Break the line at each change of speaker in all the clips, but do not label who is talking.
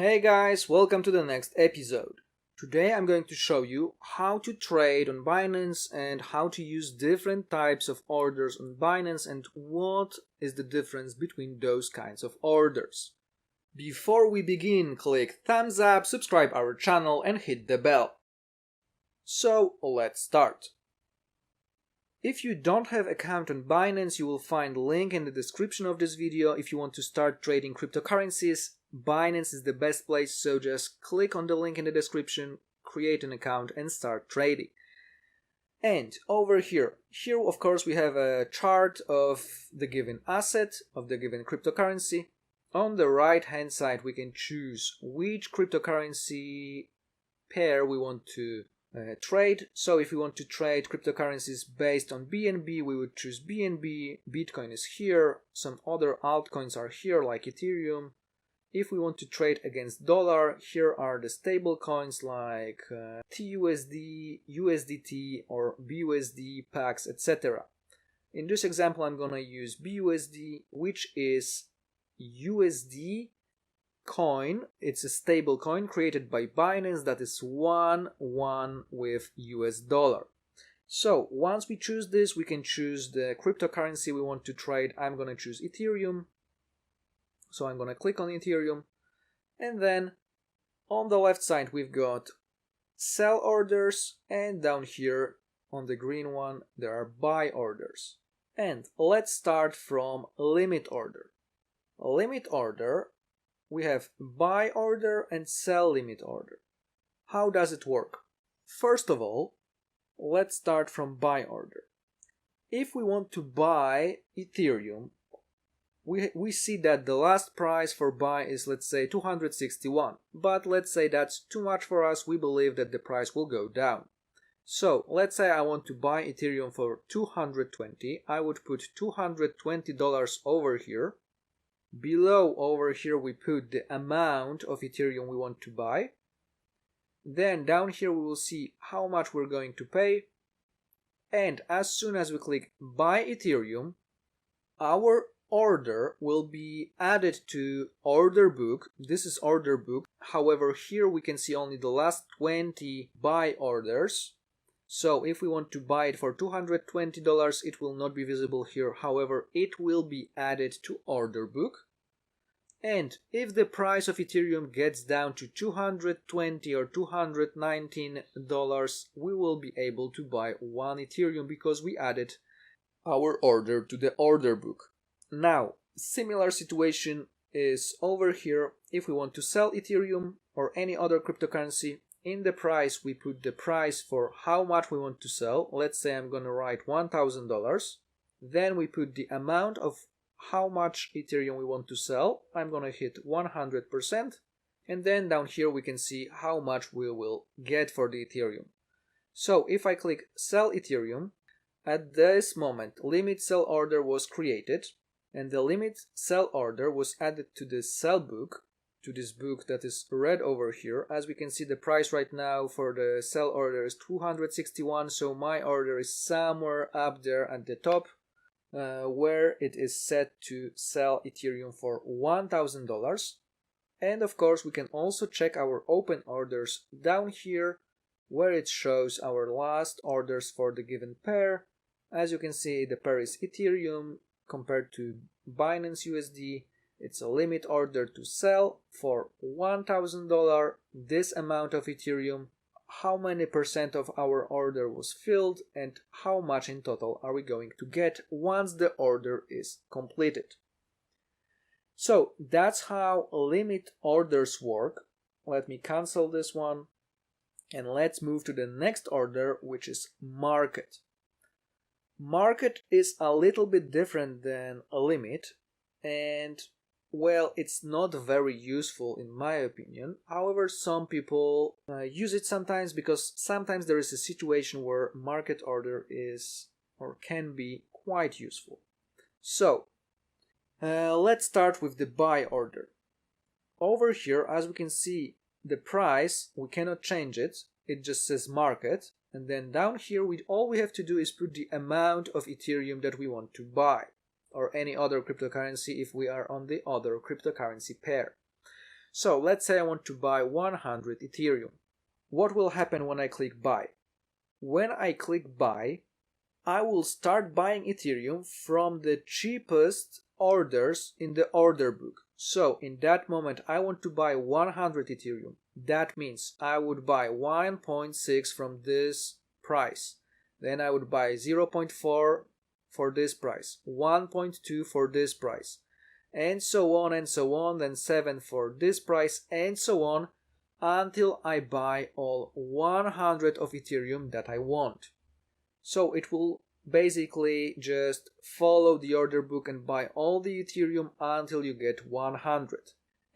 Hey guys, welcome to the next episode. Today I'm going to show you how to trade on Binance and how to use different types of orders on Binance and what is the difference between those kinds of orders. Before we begin, click thumbs up, subscribe our channel and hit the bell. So let's start. If you don't have an account on Binance, you will find a link in the description of this video. If you want to start trading cryptocurrencies, Binance is the best place, so just click on the link in the description, create an account and start trading. And over here of course we have a chart of the given asset, of the given cryptocurrency. On the right hand side we can choose which cryptocurrency pair we want to trade. So if we want to trade cryptocurrencies based on BNB, we would choose BNB, Bitcoin is here, some other altcoins are here like Ethereum. If we want to trade against dollar, here are the stable coins like TUSD, USDT or BUSD, PAX, etc. In this example I'm gonna use BUSD, which is USD coin. It's a stable coin created by Binance that is one with US dollar. So once we choose this, we can choose the cryptocurrency we want to trade. I'm gonna choose Ethereum. So I'm gonna click on Ethereum, and then on the left side we've got sell orders, and down here on the green one there are buy orders. And let's start from limit order. Limit order, we have buy order and sell limit order. How does it work? First of all, let's start from buy order. If we want to buy Ethereum, we see that the last price for buy is, let's say, 261, but let's say that's too much for us. We believe that the price will go down. So let's say I want to buy Ethereum for 220. I would put $220 over here. Below over here we put the amount of Ethereum we want to buy. Then down here we will see how much we're going to pay. And as soon as we click buy Ethereum, our order will be added to order book. This is order book. However, here we can see only the last 20 buy orders. So if we want to buy it for $220, it will not be visible here. However, it will be added to order book. And if the price of Ethereum gets down to $220 or $219, we will be able to buy one Ethereum because we added our order to the order book. Now, similar situation is over here. If we want to sell Ethereum or any other cryptocurrency, in the price we put the price for how much we want to sell. Let's say I'm going to write $1,000. Then we put the amount of how much Ethereum we want to sell. I'm going to hit 100%. And then down here we can see how much we will get for the Ethereum. So if I click sell Ethereum, at this moment limit sell order was created. And the limit sell order was added to the sell book, to this book that is red over here. As we can see, the price right now for the sell order is 261, so my order is somewhere up there at the top, where it is set to sell Ethereum for $1,000. And of course we can also check our open orders down here, where it shows our last orders for the given pair. As you can see, the pair is Ethereum compared to Binance USD. It's a limit order to sell for $1,000, this amount of Ethereum, how many percent of our order was filled, and how much in total are we going to get once the order is completed. So that's how limit orders work. Let me cancel this one and let's move to the next order, which is market. Market is a little bit different than a limit, and well, it's not very useful in my opinion. However, some people use it sometimes because sometimes there is a situation where market order is or can be quite useful. So let's start with the buy order. Over here, as we can see, the price, we cannot change it. It just says market. And then down here, all we have to do is put the amount of Ethereum that we want to buy, or any other cryptocurrency if we are on the other cryptocurrency pair. So let's say I want to buy 100 Ethereum. What will happen when I click buy? When I click buy, I will start buying Ethereum from the cheapest orders in the order book. So in that moment, I want to buy 100 Ethereum. That means I would buy 1.6 from this price. Then I would buy 0.4 for this price, 1.2 for this price, and so on and so on, then 7 for this price, and so on, until I buy all 100 of Ethereum that I want. So it will basically just follow the order book and buy all the Ethereum until you get 100.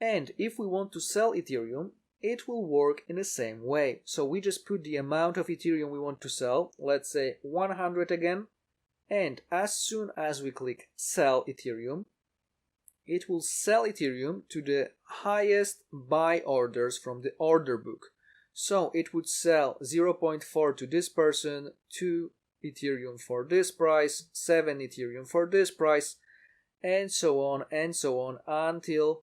And if we want to sell Ethereum, it will work in the same way. So we just put the amount of Ethereum we want to sell, let's say 100 again, and as soon as we click sell Ethereum, it will sell Ethereum to the highest buy orders from the order book. So it would sell 0.4 to this person, 2 Ethereum for this price, 7 Ethereum for this price, and so on until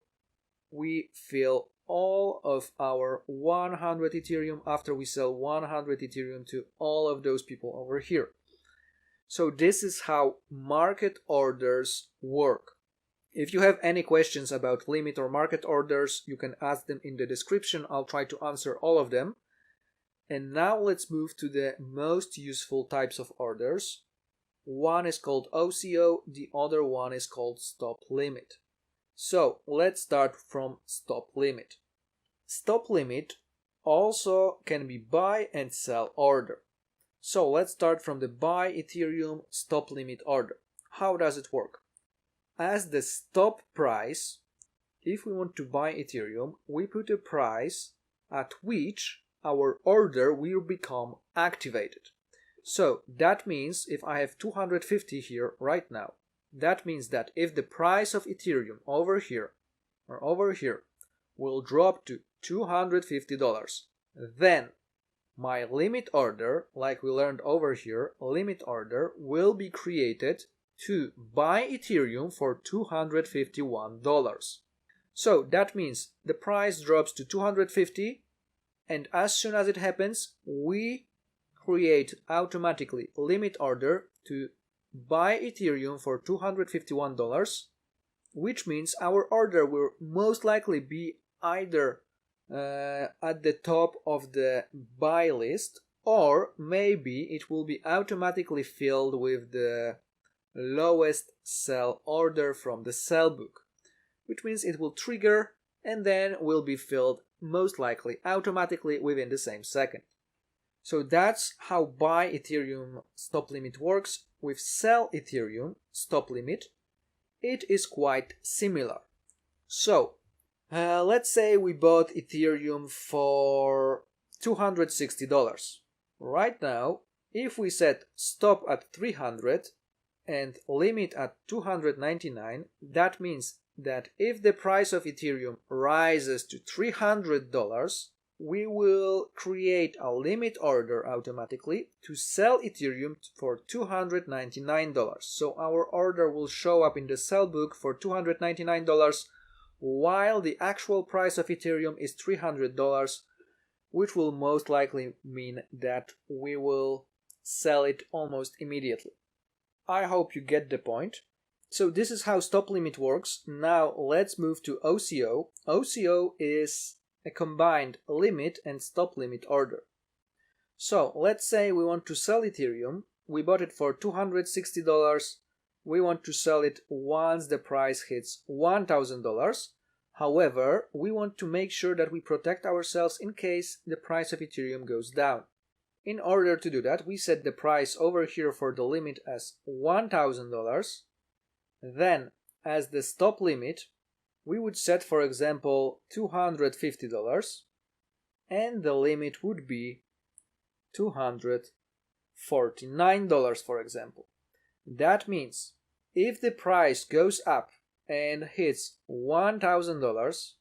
we fill all of our 100 Ethereum after we sell 100 Ethereum to all of those people over here. So this is how market orders work. If you have any questions about limit or market orders, you can ask them in the description. I'll try to answer all of them. And now let's move to the most useful types of orders. One is called OCO, the other one is called stop limit. So let's start from stop limit. Stop limit also can be buy and sell order. So let's start from the buy Ethereum stop limit order. How does it work? As the stop price, if we want to buy Ethereum, we put a price at which our order will become activated. So that means if I have 250 here right now, that means that if the price of Ethereum over here or over here will drop to $250, then my limit order, like we learned over here, limit order will be created to buy Ethereum for $251. So that means the price drops to 250, and as soon as it happens, we create automatically limit order to buy Ethereum for $251, which means our order will most likely be either at the top of the buy list, or maybe it will be automatically filled with the lowest sell order from the sell book, which means it will trigger and then will be filled most likely automatically within the same second. So that's how buy Ethereum stop limit works. With sell Ethereum stop limit, it is quite similar. So let's say we bought Ethereum for $260. Right now, if we set stop at 300 and limit at 299, that means that if the price of Ethereum rises to $300, we will create a limit order automatically to sell Ethereum for $299. So our order will show up in the sell book for $299, while the actual price of Ethereum is $300, which will most likely mean that we will sell it almost immediately. I hope you get the point. So this is how stop limit works. Now let's move to OCO. OCO is a combined limit and stop limit order. So let's say we want to sell Ethereum. We bought it for $260. We want to sell it once the price hits $1,000. However, we want to make sure that we protect ourselves in case the price of Ethereum goes down. In order to do that, we set the price over here for the limit as $1,000. Then, as the stop limit, we would set, for example, $250, and the limit would be $249, for example. That means if the price goes up and hits $1,000,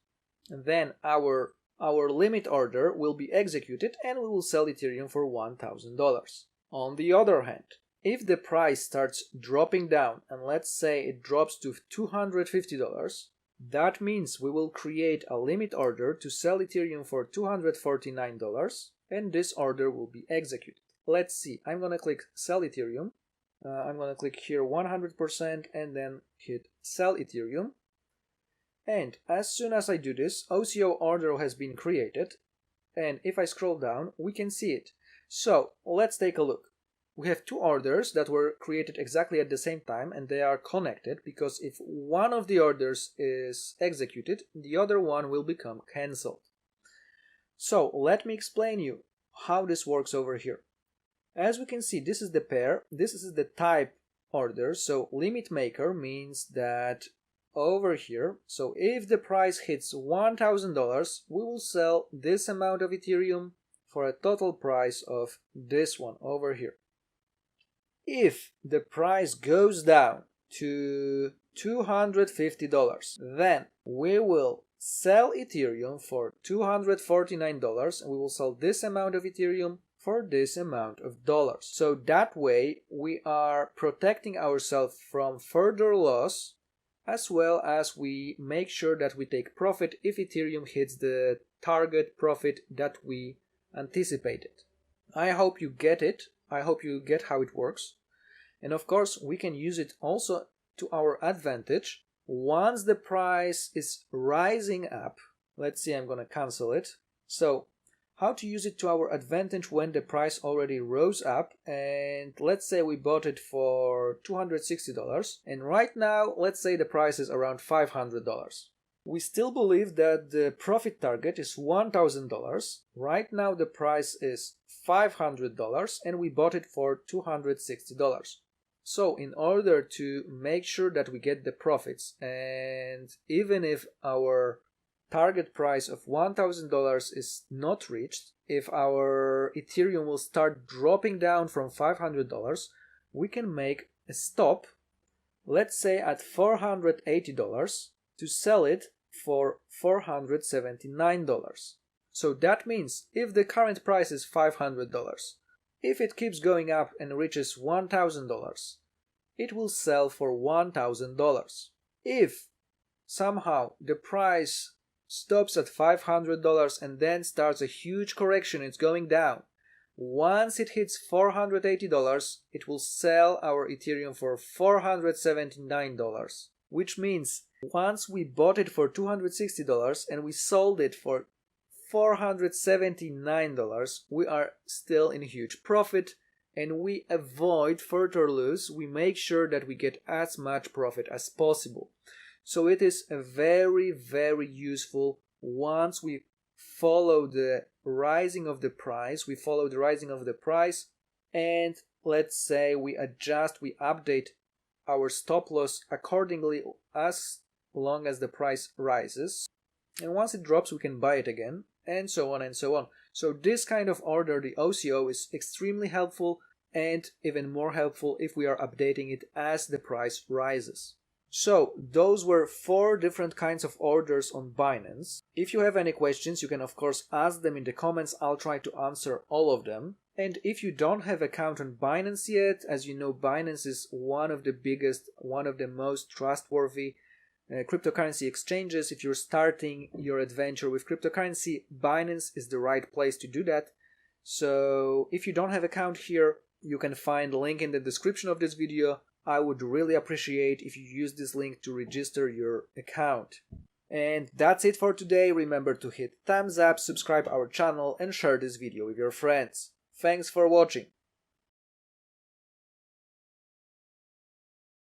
then our limit order will be executed and we will sell Ethereum for $1,000. On the other hand, if the price starts dropping down, and let's say it drops to $250, That means we will create a limit order to sell Ethereum for $249, and this order will be executed. Let's see, I'm gonna click sell Ethereum. I'm gonna click here 100% and then hit sell Ethereum. And as soon as I do this, OCO order has been created. And if I scroll down, we can see it. So let's take a look. We have two orders that were created exactly at the same time, and they are connected because if one of the orders is executed, the other one will become cancelled. So let me explain you how this works over here. As we can see, this is the pair, this is the type order. So limit maker means that over here, so if the price hits $1,000, we will sell this amount of Ethereum for a total price of this one over here. If the price goes down to $250, then we will sell Ethereum for $249 and we will sell this amount of Ethereum for this amount of dollars. So that way we are protecting ourselves from further loss, as well as we make sure that we take profit if Ethereum hits the target profit that we anticipated. I hope you get it. I hope you get how it works. And of course, we can use it also to our advantage. Once the price is rising up, let's see, I'm going to cancel it. So how to use it to our advantage when the price already rose up, and let's say we bought it for $260 and right now let's say the price is around $500. We still believe that the profit target is $1,000. Right now the price is $500 and we bought it for $260. So in order to make sure that we get the profits, and even if our target price of $1,000 is not reached, if our Ethereum will start dropping down from $500, we can make a stop, let's say at $480, to sell it for $479. So that means if the current price is $500, if it keeps going up and reaches $1,000, it will sell for $1,000. If somehow the price stops at $500 and then starts a huge correction, it's going down, once it hits $480, it will sell our Ethereum for $479, which means once we bought it for $260 and we sold it for $479, we are still in huge profit and we avoid further loss. We make sure that we get as much profit as possible. So it is a very, very useful once we follow the rising of the price. We follow the rising of the price and let's say we adjust, we update our stop loss accordingly as long as the price rises. And once it drops, we can buy it again, and so on and so on. So this kind of order, the OCO, is extremely helpful and even more helpful if we are updating it as the price rises. So those were 4 different kinds of orders on Binance. If you have any questions, you can of course ask them in the comments. I'll try to answer all of them. And if you don't have an account on Binance yet, as you know, Binance is one of the biggest, one of the most trustworthy cryptocurrency exchanges. If you're starting your adventure with cryptocurrency, Binance is the right place to do that. So if you don't have an account here, you can find the link in the description of this video. I would really appreciate if you use this link to register your account. And that's it for today. Remember to hit thumbs up, subscribe our channel and share this video with your friends. Thanks for watching.